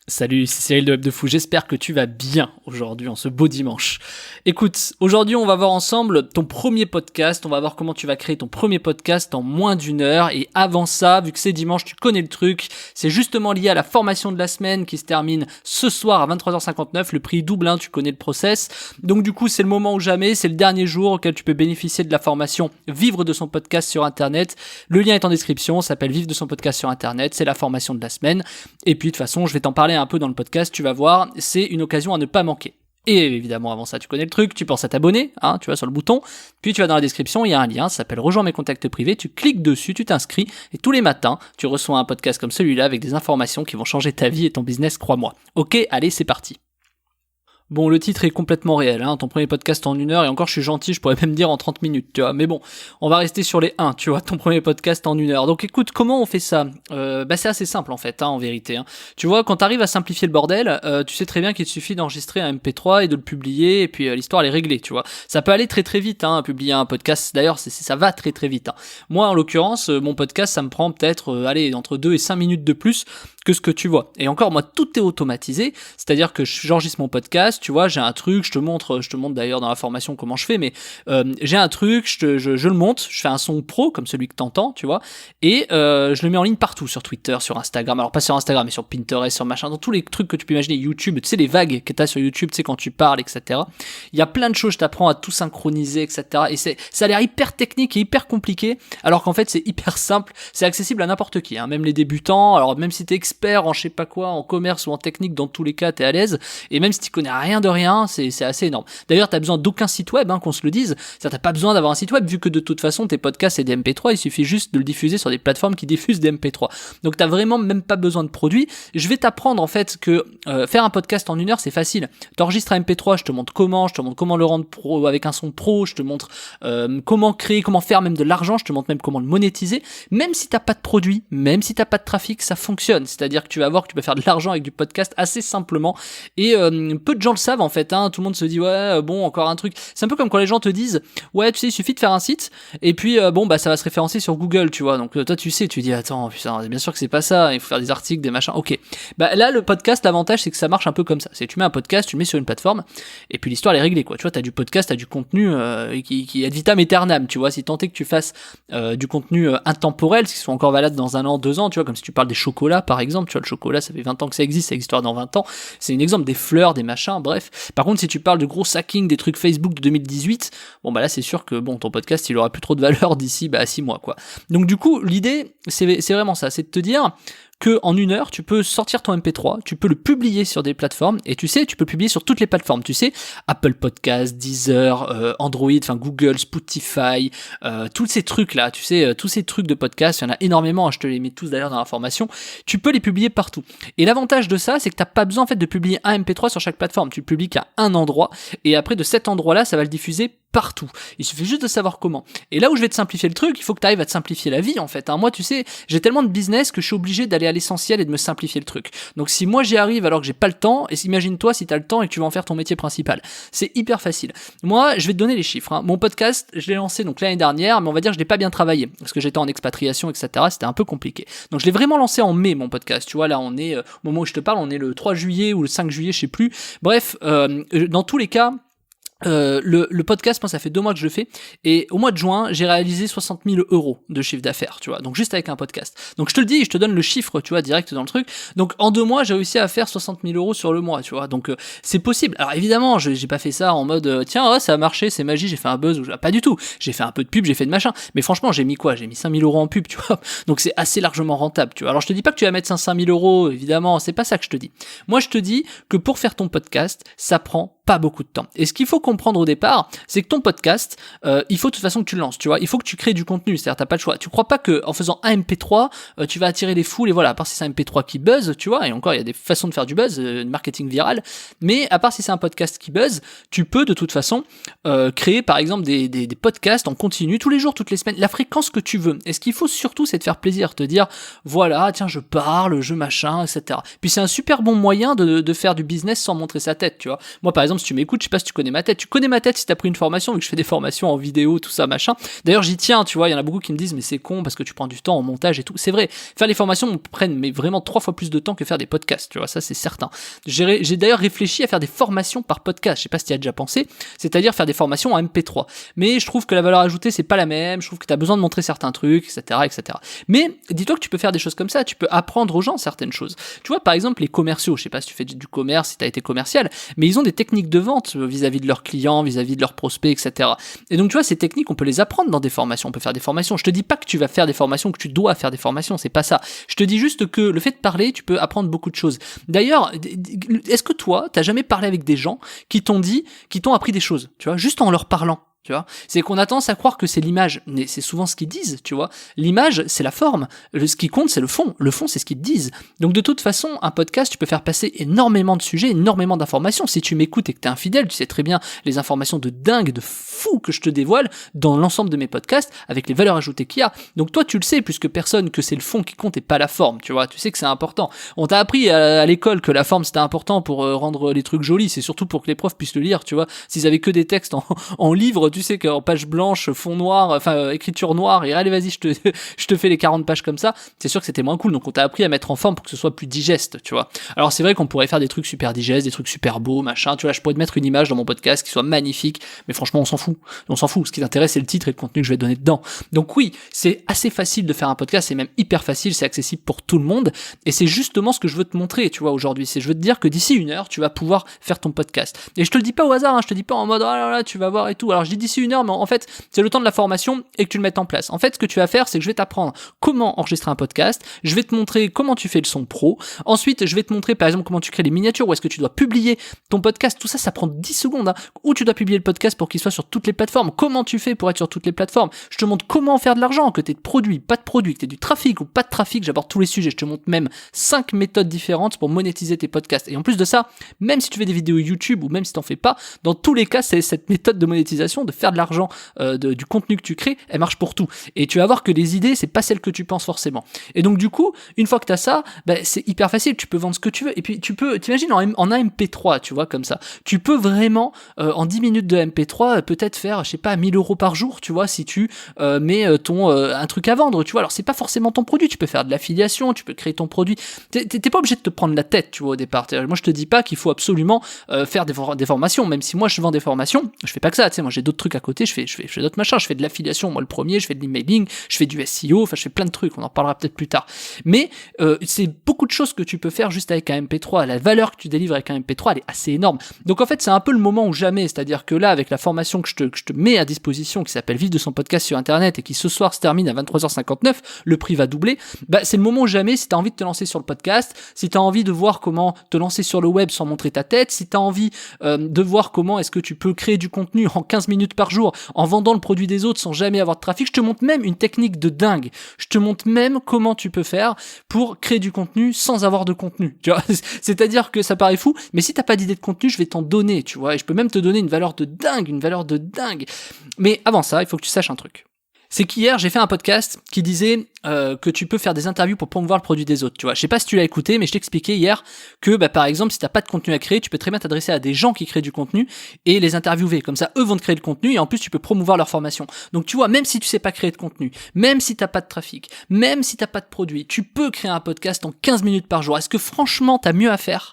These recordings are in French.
Salut, c'est Cyril de Web de Fou, j'espère que tu vas bien aujourd'hui en ce beau dimanche. Écoute, aujourd'hui on va voir ensemble ton premier podcast, on va voir comment tu vas créer ton premier podcast en moins d'une heure, et avant ça, vu que c'est dimanche, tu connais le truc, c'est justement lié à la formation de la semaine qui se termine ce soir à 23h59, le prix double, tu connais le process, donc du coup c'est le moment ou jamais, c'est le dernier jour auquel tu peux bénéficier de la formation Vivre de son podcast sur internet, le lien est en description, ça s'appelle Vivre de son podcast sur internet, c'est la formation de la semaine, et puis de toute façon je vais t'en parler un peu dans le podcast, tu vas voir, c'est une occasion à ne pas manquer. Et évidemment, avant ça, tu connais le truc, tu penses à t'abonner, tu vas sur le bouton, puis tu vas dans la description, il y a un lien, ça s'appelle Rejoins mes contacts privés, tu cliques dessus, tu t'inscris, et tous les matins, tu reçois un podcast comme celui-là avec des informations qui vont changer ta vie et ton business, crois-moi. Ok, allez, c'est parti. Bon, le titre est complètement réel, ton premier podcast en 1 heure, et encore je suis gentil, je pourrais même dire en 30 minutes, tu vois, mais bon, on va rester sur les 1, tu vois, ton premier podcast en 1 heure. Donc écoute, comment on fait ça ? C'est assez simple en fait, en vérité. Tu vois, quand t'arrives à simplifier le bordel, tu sais très bien qu'il suffit d'enregistrer un MP3 et de le publier, et puis l'histoire elle est réglée, tu vois. Ça peut aller très très vite, publier un podcast, d'ailleurs ça va très très vite. Moi en l'occurrence, mon podcast ça me prend peut-être, entre 2 et 5 minutes de plus que ce que tu vois. Et encore, moi, tout est automatisé, c'est-à-dire que j'enregistre mon podcast, tu vois, j'ai un truc, je te montre d'ailleurs dans la formation comment je fais, mais j'ai un truc, je le monte, je fais un son pro, comme celui que t'entends, tu vois, et je le mets en ligne partout, sur Twitter, sur Instagram, alors pas sur Instagram, mais sur Pinterest, sur machin, dans tous les trucs que tu peux imaginer, YouTube, tu sais, les vagues que t'as sur YouTube, tu sais, quand tu parles, etc. Il y a plein de choses, je t'apprends à tout synchroniser, etc. Et ça a l'air hyper technique et hyper compliqué, alors qu'en fait, c'est hyper simple, c'est accessible à n'importe qui, même les débutants, alors même si t'es expert en je sais pas quoi, en commerce ou en technique, dans tous les cas t'es à l'aise, et même si tu connais rien de rien, c'est assez énorme. D'ailleurs t'as besoin d'aucun site web, qu'on se le dise, t'as pas besoin d'avoir un site web, vu que de toute façon tes podcasts c'est des MP3, il suffit juste de le diffuser sur des plateformes qui diffusent des MP3, donc t'as vraiment même pas besoin de produits. Je vais t'apprendre en fait que faire un podcast en 1 heure c'est facile, t'enregistres un MP3, je te montre comment le rendre pro avec un son pro, je te montre comment créer, comment faire même de l'argent, je te montre même comment le monétiser, même si t'as pas de produit, même si t'as pas de trafic, ça fonctionne, c'est-à-dire que tu vas voir que tu peux faire de l'argent avec du podcast assez simplement, et peu de gens le savent en fait, tout le monde se dit ouais encore un truc, c'est un peu comme quand les gens te disent ouais tu sais il suffit de faire un site et puis ça va se référencer sur Google, tu vois, donc toi tu sais, tu dis attends putain bien sûr que c'est pas ça, il faut faire des articles, des machins, ok, là le podcast, l'avantage c'est que ça marche un peu comme ça, c'est tu mets un podcast, tu le mets sur une plateforme et puis l'histoire elle est réglée quoi, tu vois, t'as du podcast, t'as du contenu qui est ad vitam aeternam, tu vois, si tant est que tu fasses du contenu intemporel, qui soit encore valable dans 1 an, 2 ans, tu vois, comme si tu parles des chocolats par exemple, tu vois, le chocolat ça fait 20 ans que ça existe dans 20 ans, c'est un exemple, des fleurs, des machins, bref. Par contre si tu parles de gros hacking, des trucs Facebook de 2018, là c'est sûr que ton podcast il aura plus trop de valeur d'ici 6 mois quoi. Donc du coup l'idée c'est vraiment ça, c'est de te dire que en 1 heure, tu peux sortir ton MP3, tu peux le publier sur des plateformes, et tu sais, tu peux le publier sur toutes les plateformes, tu sais, Apple Podcasts, Deezer, Android, Google, Spotify, tous ces trucs-là, tu sais, tous ces trucs de podcast, il y en a énormément, je te les mets tous d'ailleurs dans l'information, tu peux les publier partout. Et l'avantage de ça, c'est que t'as pas besoin en fait de publier un MP3 sur chaque plateforme, tu le publies qu'à un endroit, et après de cet endroit-là, ça va le diffuser partout. Il suffit juste de savoir comment. Et là où je vais te simplifier le truc, il faut que tu arrives à te simplifier la vie en fait. Moi tu sais, j'ai tellement de business que je suis obligé d'aller à l'essentiel et de me simplifier le truc. Donc si moi j'y arrive alors que j'ai pas le temps, et imagine-toi si t'as le temps et que tu vas en faire ton métier principal. C'est hyper facile. Moi je vais te donner les chiffres. Mon podcast, je l'ai lancé donc l'année dernière, mais on va dire que je l'ai pas bien travaillé parce que j'étais en expatriation, etc. C'était un peu compliqué. Donc je l'ai vraiment lancé en mai mon podcast. Tu vois là on est au moment où je te parle, on est le 3 juillet ou le 5 juillet, je sais plus. Bref, dans tous les cas. Le podcast, moi ça fait 2 mois que je le fais, et au mois de juin j'ai réalisé 60 000 euros de chiffre d'affaires, tu vois, donc juste avec un podcast. Donc je te le dis, je te donne le chiffre, tu vois, direct dans le truc. Donc en 2 mois j'ai réussi à faire 60 000 euros sur le mois, tu vois, donc c'est possible. Alors évidemment j'ai pas fait ça en mode tiens ça a marché, c'est magie, j'ai fait un buzz, pas du tout, j'ai fait un peu de pub, j'ai fait de machin, mais franchement j'ai mis 5 000 euros en pub, tu vois, donc c'est assez largement rentable, tu vois. Alors je te dis pas que tu vas mettre 500 000 euros, évidemment, c'est pas ça que je te dis. Moi je te dis que pour faire ton podcast, ça prend pas beaucoup de temps. Et ce qu'il faut comprendre au départ, c'est que ton podcast, il faut de toute façon que tu le lances, tu vois. Il faut que tu crées du contenu, c'est-à-dire t'as pas le choix. Tu crois pas que en faisant un MP3, tu vas attirer les foules, et voilà, à part si c'est un MP3 qui buzz, tu vois, et encore il y a des façons de faire du buzz, marketing viral, mais à part si c'est un podcast qui buzz, tu peux de toute façon créer par exemple des podcasts en continu tous les jours, toutes les semaines, la fréquence que tu veux. Et ce qu'il faut surtout, c'est de faire plaisir, te dire voilà, tiens, je parle, je machin, etc. Puis c'est un super bon moyen de faire du business sans montrer sa tête, tu vois. Moi par exemple, exemple, si tu m'écoutes, je sais pas si tu connais ma tête. Tu connais ma tête si t'as pris une formation, vu que je fais des formations en vidéo, tout ça, machin. D'ailleurs, j'y tiens, tu vois, il y en a beaucoup qui me disent, mais c'est con parce que tu prends du temps en montage et tout. C'est vrai. Faire les formations me prennent, mais vraiment 3 fois plus de temps que faire des podcasts, tu vois, ça c'est certain. J'ai d'ailleurs réfléchi à faire des formations par podcast. Je sais pas si tu y as déjà pensé. C'est-à-dire faire des formations en MP3. Mais je trouve que la valeur ajoutée, c'est pas la même. Je trouve que t'as besoin de montrer certains trucs, etc., etc. Mais dis-toi que tu peux faire des choses comme ça. Tu peux apprendre aux gens certaines choses. Tu vois, par exemple, les commerciaux. Je sais pas si tu fais du commerce, si t'as été commercial, mais ils ont des techniques de vente vis-à-vis de leurs clients, vis-à-vis de leurs prospects, etc. Et donc, tu vois, ces techniques, on peut les apprendre dans des formations. On peut faire des formations. Je te dis pas que tu vas faire des formations, que tu dois faire des formations. C'est pas ça. Je te dis juste que le fait de parler, tu peux apprendre beaucoup de choses. D'ailleurs, est-ce que toi, t'as jamais parlé avec des gens qui t'ont appris des choses, tu vois, juste en leur parlant? Tu vois, c'est qu'on a tendance à croire que c'est l'image, mais c'est souvent ce qu'ils disent, tu vois. L'image, c'est la forme. Ce qui compte, c'est le fond. Le fond, c'est ce qu'ils te disent. Donc, de toute façon, un podcast, tu peux faire passer énormément de sujets, énormément d'informations. Si tu m'écoutes et que t'es infidèle, tu sais très bien les informations de dingue, de fou que je te dévoile dans l'ensemble de mes podcasts avec les valeurs ajoutées qu'il y a. Donc, toi, tu le sais plus que personne que c'est le fond qui compte et pas la forme, tu vois. Tu sais que c'est important. On t'a appris à l'école que la forme, c'était important pour rendre les trucs jolis. C'est surtout pour que les profs puissent le lire, tu vois. S'ils avaient que des textes en livre, tu sais qu'en page blanche, fond noir, enfin écriture noire, et allez vas-y, je te fais les 40 pages comme ça, c'est sûr que c'était moins cool. Donc on t'a appris à mettre en forme pour que ce soit plus digeste, tu vois. Alors c'est vrai qu'on pourrait faire des trucs super digestes, des trucs super beaux, machin, tu vois, je pourrais te mettre une image dans mon podcast qui soit magnifique, mais franchement on s'en fout. Ce qui t'intéresse c'est le titre et le contenu que je vais donner dedans. Donc oui, c'est assez facile de faire un podcast, c'est même hyper facile, c'est accessible pour tout le monde, et c'est justement ce que je veux te montrer, tu vois, aujourd'hui. C'est je veux te dire que d'ici 1 heure, tu vas pouvoir faire ton podcast. Et je te le dis pas au hasard, hein, je te dis pas en mode oh là là, tu vas voir et tout. Alors je dis d'ici 1 heure, mais en fait, c'est le temps de la formation et que tu le mettes en place. En fait, ce que tu vas faire, c'est que je vais t'apprendre comment enregistrer un podcast, je vais te montrer comment tu fais le son pro, ensuite, je vais te montrer, par exemple, comment tu crées les miniatures, où est-ce que tu dois publier ton podcast, tout ça, ça prend 10 secondes, hein, où tu dois publier le podcast pour qu'il soit sur toutes les plateformes, comment tu fais pour être sur toutes les plateformes, je te montre comment faire de l'argent, que t'aies de produits, pas de produits, que t'aies du trafic ou pas de trafic, j'aborde tous les sujets, je te montre même 5 méthodes différentes pour monétiser tes podcasts. Et en plus de ça, même si tu fais des vidéos YouTube ou même si t'en fais pas, dans tous les cas, c'est cette méthode de monétisation, de faire de l'argent du contenu que tu crées, elle marche pour tout. Et tu vas voir que les idées, c'est pas celles que tu penses forcément. Et donc du coup, une fois que t'as ça, c'est hyper facile, tu peux vendre ce que tu veux. Et puis tu peux, t'imagines en un MP3, tu vois, comme ça. Tu peux vraiment, en 10 minutes de MP3, peut-être faire, je sais pas, 1 000 € par jour, tu vois, si tu mets un truc à vendre, tu vois. Alors c'est pas forcément ton produit, tu peux faire de l'affiliation, tu peux créer ton produit. T'es pas obligé de te prendre la tête, tu vois, au départ. Moi je te dis pas qu'il faut absolument faire des formations, même si moi je vends des formations, je fais pas que ça, tu sais, moi j'ai d'autres trucs à côté, je fais d'autres machins, je fais de l'affiliation, moi le premier, je fais de l'emailing, je fais du SEO, enfin je fais plein de trucs, on en parlera peut-être plus tard. Mais c'est beaucoup de choses que tu peux faire juste avec un MP3, la valeur que tu délivres avec un MP3, elle est assez énorme. Donc en fait, c'est un peu le moment ou jamais, c'est-à-dire que là, avec la formation que je te mets à disposition, qui s'appelle Vivre de son podcast sur Internet et qui ce soir se termine à 23h59, le prix va doubler, c'est le moment ou jamais si t'as envie de te lancer sur le podcast, si t'as envie de voir comment te lancer sur le web sans montrer ta tête, si t'as envie de voir comment est-ce que tu peux créer du contenu en 15 minutes par jour en vendant le produit des autres sans jamais avoir de trafic. Je te montre même une technique de dingue. Je te montre même comment tu peux faire pour créer du contenu sans avoir de contenu. Tu vois, c'est-à-dire que ça paraît fou, mais si t'as pas d'idée de contenu, je vais t'en donner, tu vois, et je peux même te donner une valeur de dingue. Mais avant ça, il faut que tu saches un truc. C'est qu'hier, j'ai fait un podcast qui disait que tu peux faire des interviews pour promouvoir le produit des autres, tu vois. Je sais pas si tu l'as écouté, mais je t'expliquais hier que, par exemple, si t'as pas de contenu à créer, tu peux très bien t'adresser à des gens qui créent du contenu et les interviewer. Comme ça, eux vont te créer le contenu et en plus, tu peux promouvoir leur formation. Donc, tu vois, même si tu sais pas créer de contenu, même si t'as pas de trafic, même si t'as pas de produit, tu peux créer un podcast en 15 minutes par jour. Est-ce que franchement, t'as mieux à faire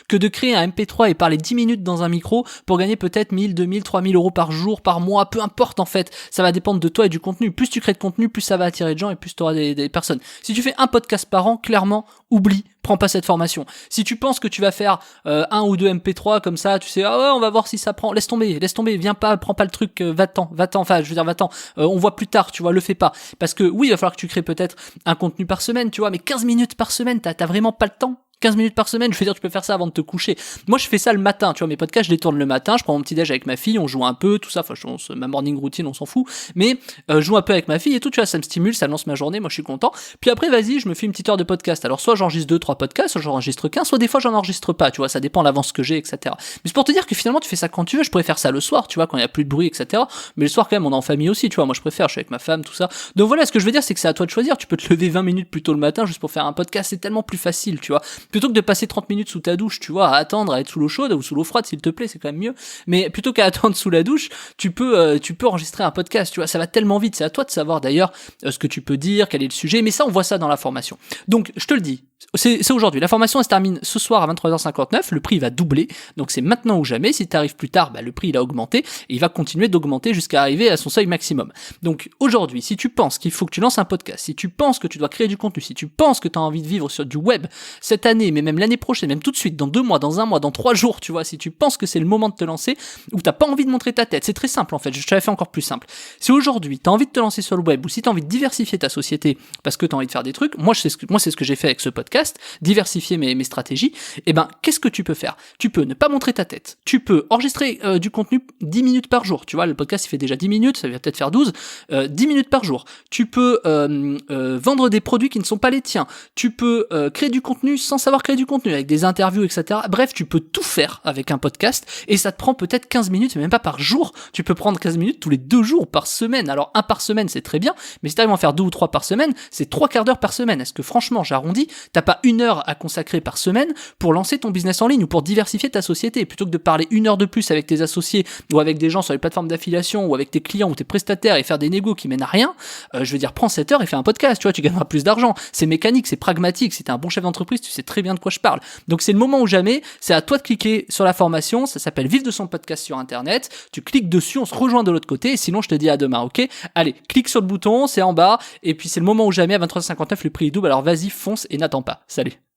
que de créer un MP3 et parler 10 minutes dans un micro pour gagner peut-être 1000, 2000, 3000 € par jour, par mois, peu importe en fait, ça va dépendre de toi et du contenu. Plus tu crées de contenu, plus ça va attirer de gens et plus tu auras des personnes. Si tu fais un podcast par an, clairement, oublie, prends pas cette formation. Si tu penses que tu vas faire 1 ou 2 MP3 comme ça, tu sais, ah ouais, on va voir si ça prend, laisse tomber, viens pas, prends pas le truc, va-t'en, enfin, je veux dire, va-t'en, on voit plus tard, tu vois, le fais pas. Parce que oui, il va falloir que tu crées peut-être un contenu par semaine, tu vois, mais 15 minutes par semaine, t'as vraiment pas le temps. 15 minutes par semaine, je veux dire, tu peux faire ça avant de te coucher. Moi, je fais ça le matin, tu vois, mes podcasts, je les tourne le matin, je prends mon petit déj avec ma fille, on joue un peu, tout ça, enfin, ma morning routine, on s'en fout, mais je joue un peu avec ma fille et tout, tu vois, ça me stimule, ça lance ma journée, moi, je suis content. Puis après, vas-y, je me fais une petite heure de podcast. Alors, soit j'enregistre 2-3 podcasts, soit j'enregistre qu'un, soit des fois, j'en enregistre pas, tu vois, ça dépend de l'avance que j'ai, etc. Mais c'est pour te dire que finalement, tu fais ça quand tu veux, je pourrais faire ça le soir, tu vois, quand il y a plus de bruit, etc. Mais le soir, quand même, on est en famille aussi, tu vois, moi, je préfère, je suis avec ma femme, tout ça. Donc voilà, ce que je veux dire, c'est que c'est à toi de choisir, tu peux te lever 20 minutes plus tôt le matin juste pour faire un podcast, c'est tellement plus facile, tu vois. Plutôt que de passer 30 minutes sous ta douche, tu vois, à attendre, à être sous l'eau chaude ou sous l'eau froide, s'il te plaît, c'est quand même mieux. Mais plutôt qu'à attendre sous la douche, tu peux enregistrer un podcast, tu vois, ça va tellement vite. C'est à toi de savoir d'ailleurs ce que tu peux dire, quel est le sujet, mais ça, on voit ça dans la formation. Donc, je te le dis, c'est aujourd'hui. La formation, elle se termine ce soir à 23h59. Le prix va doubler. Donc, c'est maintenant ou jamais. Si tu arrives plus tard, le prix, il a augmenté et il va continuer d'augmenter jusqu'à arriver à son seuil maximum. Donc, aujourd'hui, si tu penses qu'il faut que tu lances un podcast, si tu penses que tu dois créer du contenu, si tu penses que tu as envie de vivre sur du web cette année, mais même l'année prochaine, même tout de suite, dans 2 mois, dans 1 mois, dans 3 jours, tu vois, si tu penses que c'est le moment de te lancer ou t'as pas envie de montrer ta tête, c'est très simple en fait. Je te l'ai fait encore plus simple. Si aujourd'hui, tu as envie de te lancer sur le web ou si tu as envie de diversifier ta société parce que tu as envie de faire des trucs, moi, c'est ce que j'ai fait avec ce podcast, diversifier mes stratégies, et qu'est-ce que tu peux faire? Tu peux ne pas montrer ta tête, tu peux enregistrer du contenu 10 minutes par jour, tu vois, le podcast il fait déjà 10 minutes, ça va peut-être faire 12, 10 minutes par jour, tu peux vendre des produits qui ne sont pas les tiens, tu peux créer du contenu sans savoir créer du contenu, avec des interviews, etc. Bref, tu peux tout faire avec un podcast, et ça te prend peut-être 15 minutes, mais même pas par jour, tu peux prendre 15 minutes tous les 2 jours par semaine. Alors 1 par semaine c'est très bien, mais si tu arrives à en faire 2 ou 3 par semaine, c'est 3/4 d'heure par semaine. Est-ce que franchement, j'arrondis, t'as pas 1 heure à consacrer par semaine pour lancer ton business en ligne ou pour diversifier ta société, plutôt que de parler 1 heure de plus avec tes associés ou avec des gens sur les plateformes d'affiliation ou avec tes clients ou tes prestataires et faire des négos qui mènent à rien, je veux dire, prends 7 heures et fais un podcast, tu vois, tu gagneras plus d'argent. C'est mécanique, c'est pragmatique, si t'es un bon chef d'entreprise, tu sais très bien de quoi je parle. Donc c'est le moment ou jamais, c'est à toi de cliquer sur la formation, ça s'appelle Vivre de son podcast sur internet, tu cliques dessus, on se rejoint de l'autre côté, et sinon je te dis à demain, ok? Allez, clique sur le bouton, c'est en bas, et puis c'est le moment ou jamais, à 23h59, le prix est double, alors vas-y, fonce et n'attends pas. Salut.